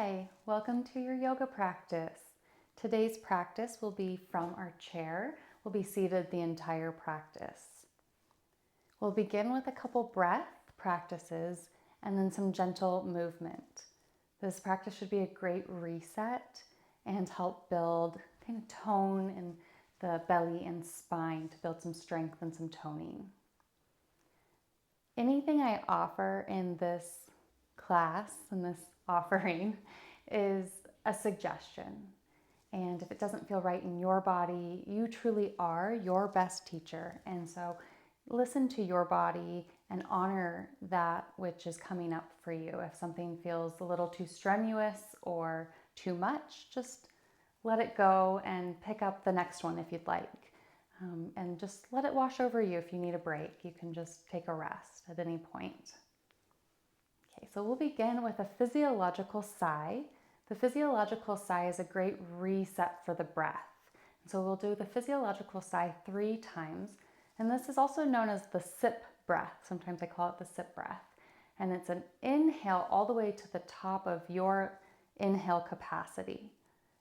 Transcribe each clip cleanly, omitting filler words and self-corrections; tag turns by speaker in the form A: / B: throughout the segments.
A: Hi, welcome to your yoga practice. Today's practice will be from our chair. We'll be seated the entire practice. We'll begin with a couple breath practices and then some gentle movement. This practice should be a great reset and help build kind of tone in the belly and spine to build some strength and some toning. Anything I offer in this class and this offering is a suggestion. And if it doesn't feel right in your body, you truly are your best teacher. And so listen to your body and honor that which is coming up for you. If something feels a little too strenuous or too much, just let it go and pick up the next one if you'd like. And just let it wash over you. If you need a break, you can just take a rest at any point. Okay, so we'll begin with a physiological sigh. The physiological sigh is a great reset for the breath. So we'll do the physiological sigh 3 times. And this is also known as the sip breath. Sometimes I call it the sip breath. And it's an inhale all the way to the top of your inhale capacity.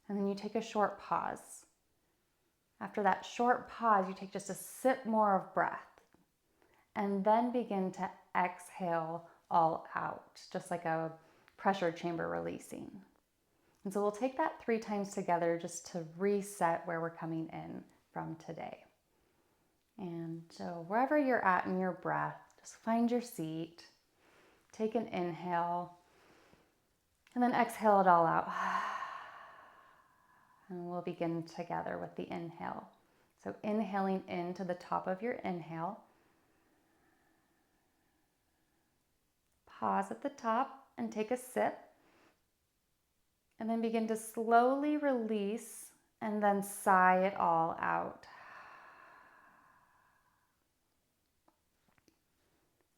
A: And then you take a short pause. After that short pause, you take just a sip more of breath. And then begin to exhale all out, just like a pressure chamber releasing. And so we'll take that 3 times together just to reset where we're coming in from today. And so wherever you're at in your breath, just find your seat, take an inhale, and then exhale it all out. And we'll begin together with the inhale. So inhaling into the top of your inhale. Pause at the top and take a sip. And then begin to slowly release and then sigh it all out.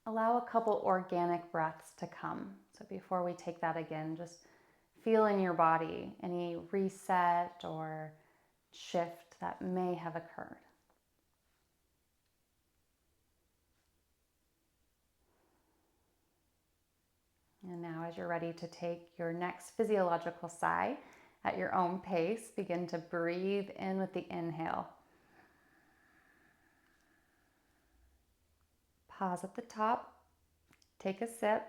A: Allow a couple organic breaths to come. So before we take that again, just feel in your body any reset or shift that may have occurred. And now as you're ready to take your next physiological sigh at your own pace, begin to breathe in with the inhale. Pause at the top, take a sip,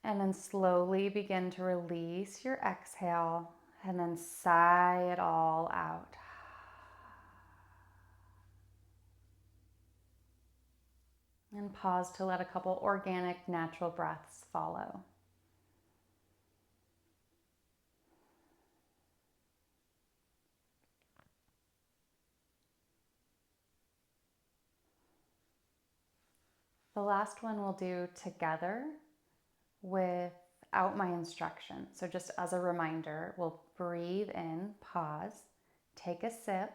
A: and then slowly begin to release your exhale and then sigh it all out. And pause to let a couple organic, natural breaths follow. The last one we'll do together without my instruction. So just as a reminder, we'll breathe in, pause, take a sip,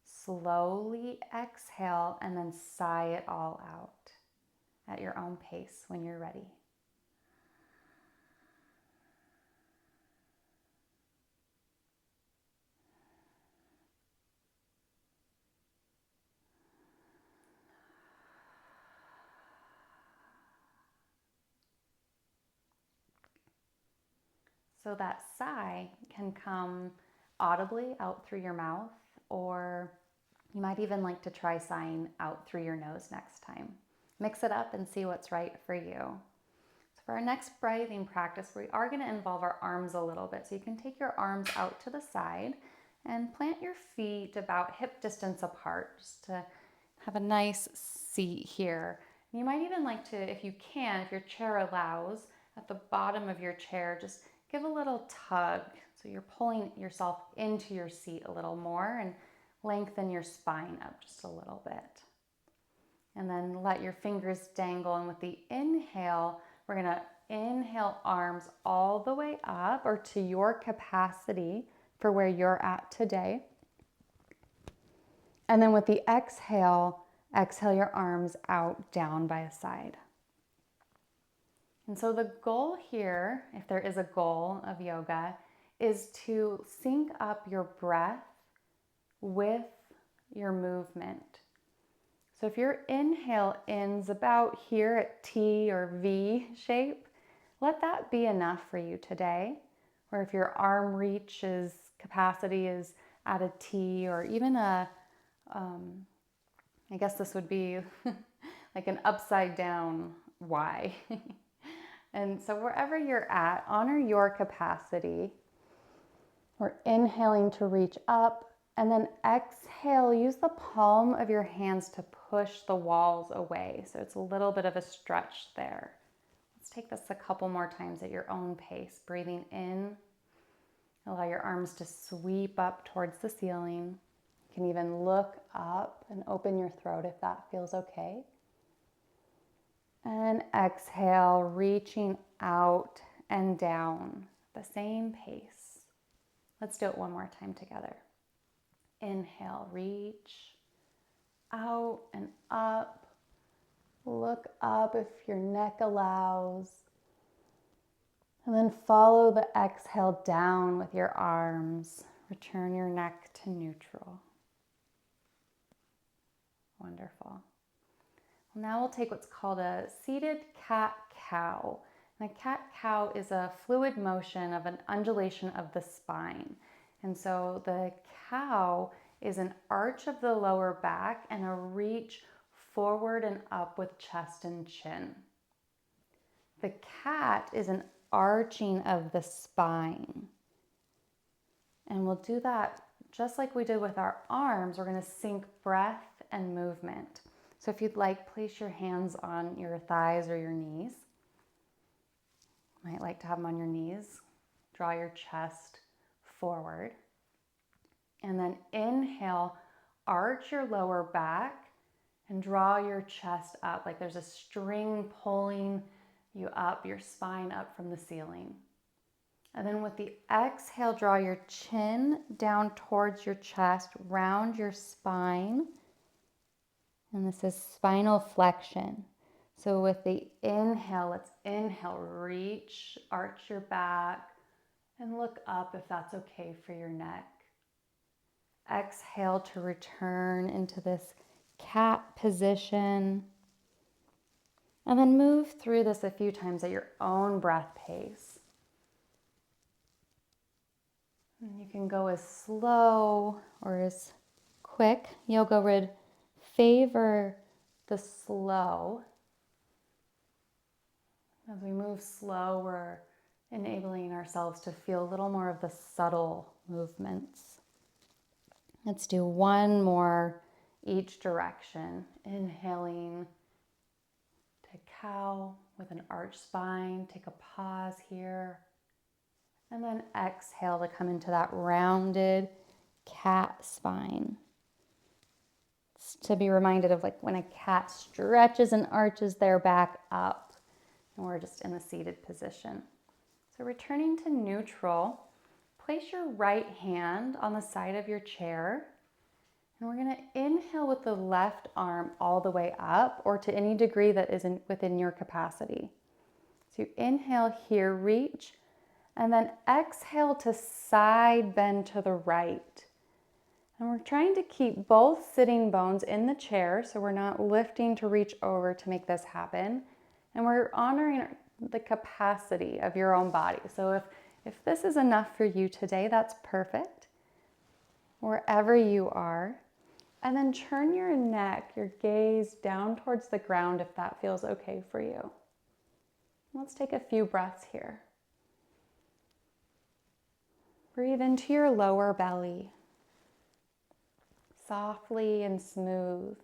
A: slowly exhale, and then sigh it all out at your own pace when you're ready. So that sigh can come audibly out through your mouth, or you might even like to try sighing out through your nose next time. Mix it up and see what's right for you. So for our next breathing practice, we are going to involve our arms a little bit. So you can take your arms out to the side and plant your feet about hip distance apart, just to have a nice seat here. You might even like to, if you can, if your chair allows, at the bottom of your chair, just give a little tug. So you're pulling yourself into your seat a little more and lengthen your spine up just a little bit. And then let your fingers dangle. And with the inhale, we're going to inhale arms all the way up or to your capacity for where you're at today. And then with the exhale, exhale your arms out down by a side. And so the goal here, if there is a goal of yoga, is to sync up your breath with your movement. So if your inhale ends about here at T or V shape, let that be enough for you today. Or if your arm reach capacity is at a T, or even I guess this would be like an upside down Y. And so wherever you're at, honor your capacity. We're inhaling to reach up, and then exhale, use the palm of your hands to push the walls away. So it's a little bit of a stretch there. Let's take this a couple more times at your own pace. Breathing in, allow your arms to sweep up towards the ceiling. You can even look up and open your throat if that feels okay. And exhale, reaching out and down, the same pace. Let's do it one more time together. Inhale, reach out and up. Look up if your neck allows. And then follow the exhale down with your arms. Return your neck to neutral. Wonderful. Well, now we'll take what's called a seated cat-cow. And a cat-cow is a fluid motion of an undulation of the spine. And so the cow is an arch of the lower back and a reach forward and up with chest and chin. The cat is an arching of the spine. And we'll do that just like we did with our arms. We're going to sync breath and movement. So if you'd like, place your hands on your thighs or your knees. You might like to have them on your knees. Draw your chest forward. And then inhale, arch your lower back and draw your chest up like there's a string pulling you up, your spine up from the ceiling. And then with the exhale, draw your chin down towards your chest, round your spine. And this is spinal flexion. So with the inhale, let's inhale, reach, arch your back, and look up if that's okay for your neck. Exhale to return into this cat position. And then move through this a few times at your own breath pace. And you can go as slow or as quick. Yoga would favor the slow. As we move slow, we're enabling ourselves to feel a little more of the subtle movements. Let's do one more each direction. Inhaling to cow with an arched spine. Take a pause here. And then exhale to come into that rounded cat spine. It's to be reminded of like when a cat stretches and arches their back up. And we're just in the seated position. So returning to neutral, place your right hand on the side of your chair. And we're going to inhale with the left arm all the way up or to any degree that isn't within your capacity. So you inhale here, reach, and then exhale to side bend to the right. And we're trying to keep both sitting bones in the chair so we're not lifting to reach over to make this happen. And we're honoring the capacity of your own body. So if this is enough for you today, that's perfect. Wherever you are. And then turn your neck, your gaze down towards the ground if that feels okay for you. Let's take a few breaths here. Breathe into your lower belly, softly and smooth.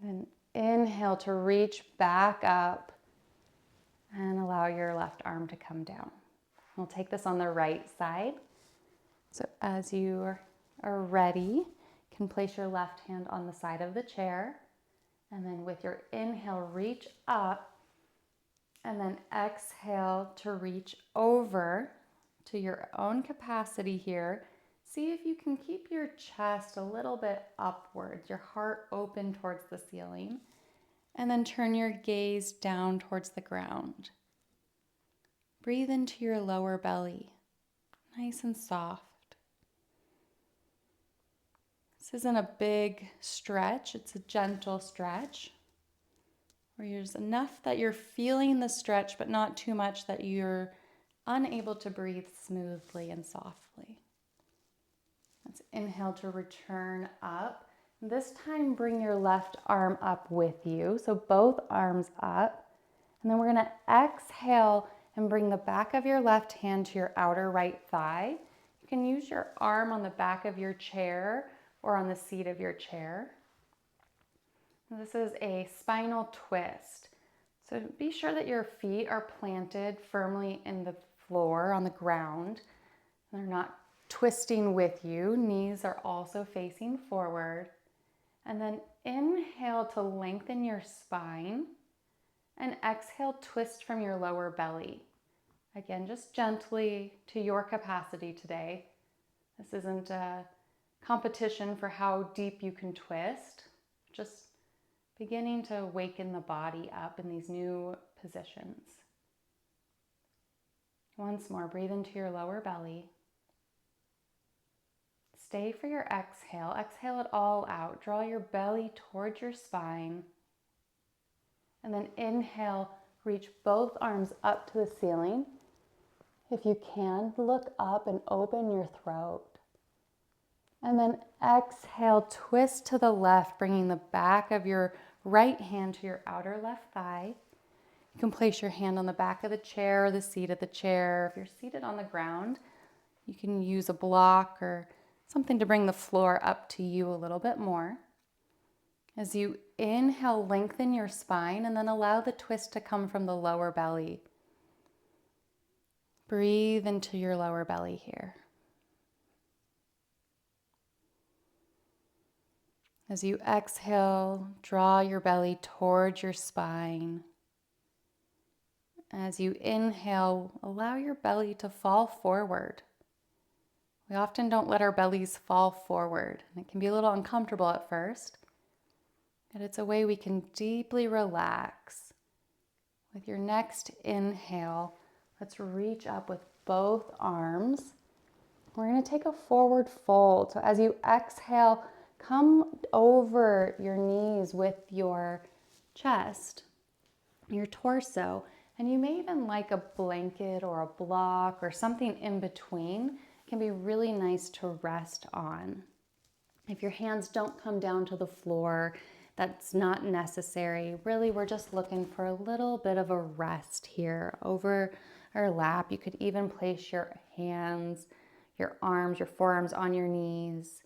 A: Then inhale to reach back up and allow your left arm to come down. We'll take this on the right side. So as you are ready, you can place your left hand on the side of the chair. And then with your inhale, reach up. And then exhale to reach over to your own capacity here. See if you can keep your chest a little bit upwards, your heart open towards the ceiling. And then turn your gaze down towards the ground. Breathe into your lower belly, nice and soft. This isn't a big stretch, it's a gentle stretch. where there's enough that you're feeling the stretch, but not too much that you're unable to breathe smoothly and softly. Let's inhale to return up. This time, bring your left arm up with you, so both arms up. And then we're going to exhale and bring the back of your left hand to your outer right thigh. You can use your arm on the back of your chair or on the seat of your chair. This is a spinal twist. So be sure that your feet are planted firmly in the floor, on the ground. They're not twisting with you. Knees are also facing forward. And then inhale to lengthen your spine. And exhale, twist from your lower belly. Again, just gently to your capacity today. This isn't a competition for how deep you can twist. Just beginning to waken the body up in these new positions. Once more, breathe into your lower belly. Stay for your exhale. Exhale it all out. Draw your belly towards your spine. And then inhale, reach both arms up to the ceiling. If you can, look up and open your throat. And then exhale, twist to the left, bringing the back of your right hand to your outer left thigh. You can place your hand on the back of the chair or the seat of the chair. If you're seated on the ground, you can use a block or something to bring the floor up to you a little bit more. As you inhale, lengthen your spine and then allow the twist to come from the lower belly. Breathe into your lower belly here. As you exhale, draw your belly towards your spine. As you inhale, allow your belly to fall forward. We often don't let our bellies fall forward, and it can be a little uncomfortable at first, but it's a way we can deeply relax. With your next inhale, let's reach up with both arms. We're going to take a forward fold. So as you exhale, come over your knees with your chest, your torso, and you may even like a blanket or a block or something in between. It can be really nice to rest on. If your hands don't come down to the floor, that's not necessary. Really, we're just looking for a little bit of a rest here over our lap. You could even place your hands, your arms, your forearms on your knees.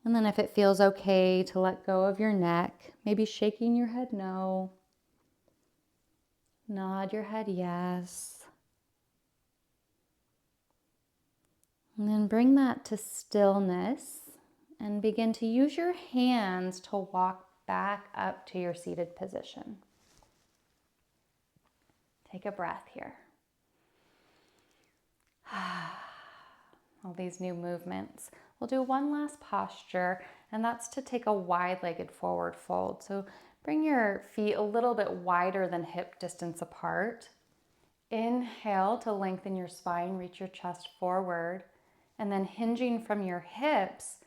A: And then if it feels okay to let go of your neck, maybe shaking your head no, nod your head yes. And then bring that to stillness and begin to use your hands to walk back up to your seated position. Take a breath here. All these new movements. We'll do one last posture, and that's to take a wide-legged forward fold. So bring your feet a little bit wider than hip distance apart. Inhale to lengthen your spine, reach your chest forward, and then hinging from your hips,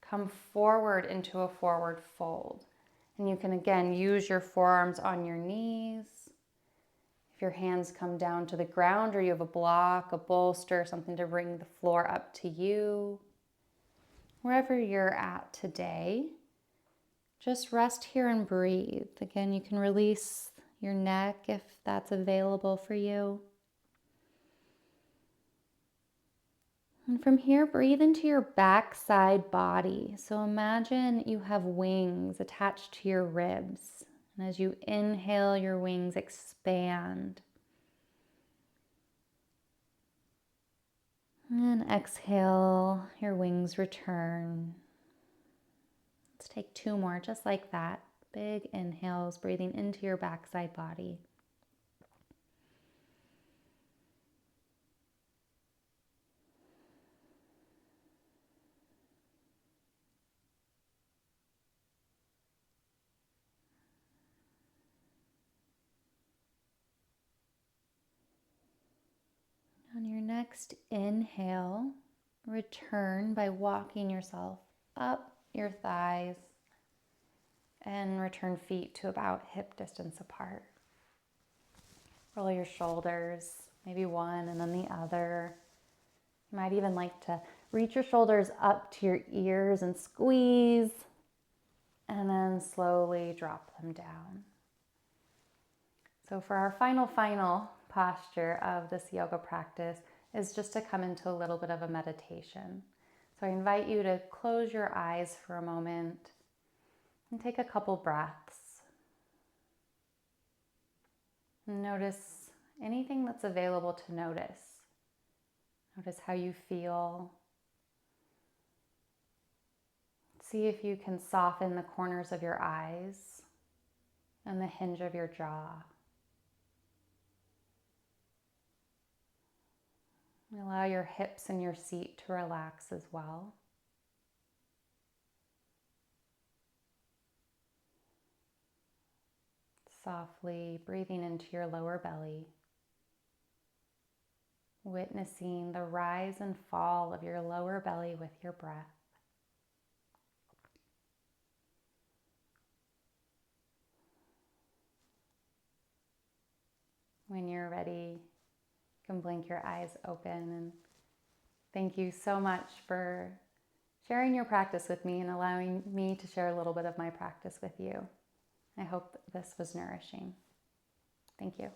A: come forward into a forward fold. And you can again use your forearms on your knees. If your hands come down to the ground or you have a block, a bolster, something to bring the floor up to you, wherever you're at today, just rest here and breathe. Again, you can release your neck if that's available for you. And from here, breathe into your backside body. So imagine you have wings attached to your ribs. And as you inhale, your wings expand. And exhale, your wings return. Let's take two more, just like that. Big inhales, breathing into your backside body. On your next inhale, return by walking yourself up your thighs. and return feet to about hip distance apart. Roll your shoulders, maybe one and then the other. You might even like to reach your shoulders up to your ears and squeeze, and then slowly drop them down. So for our final posture of this yoga practice is just to come into a little bit of a meditation. So I invite you to close your eyes for a moment and take a couple breaths. Notice anything that's available to notice. Notice how you feel. See if you can soften the corners of your eyes and the hinge of your jaw. Allow your hips and your seat to relax as well. Softly breathing into your lower belly, witnessing the rise and fall of your lower belly with your breath. When you're ready, you can blink your eyes open, and thank you so much for sharing your practice with me and allowing me to share a little bit of my practice with you. I hope this was nourishing. Thank you.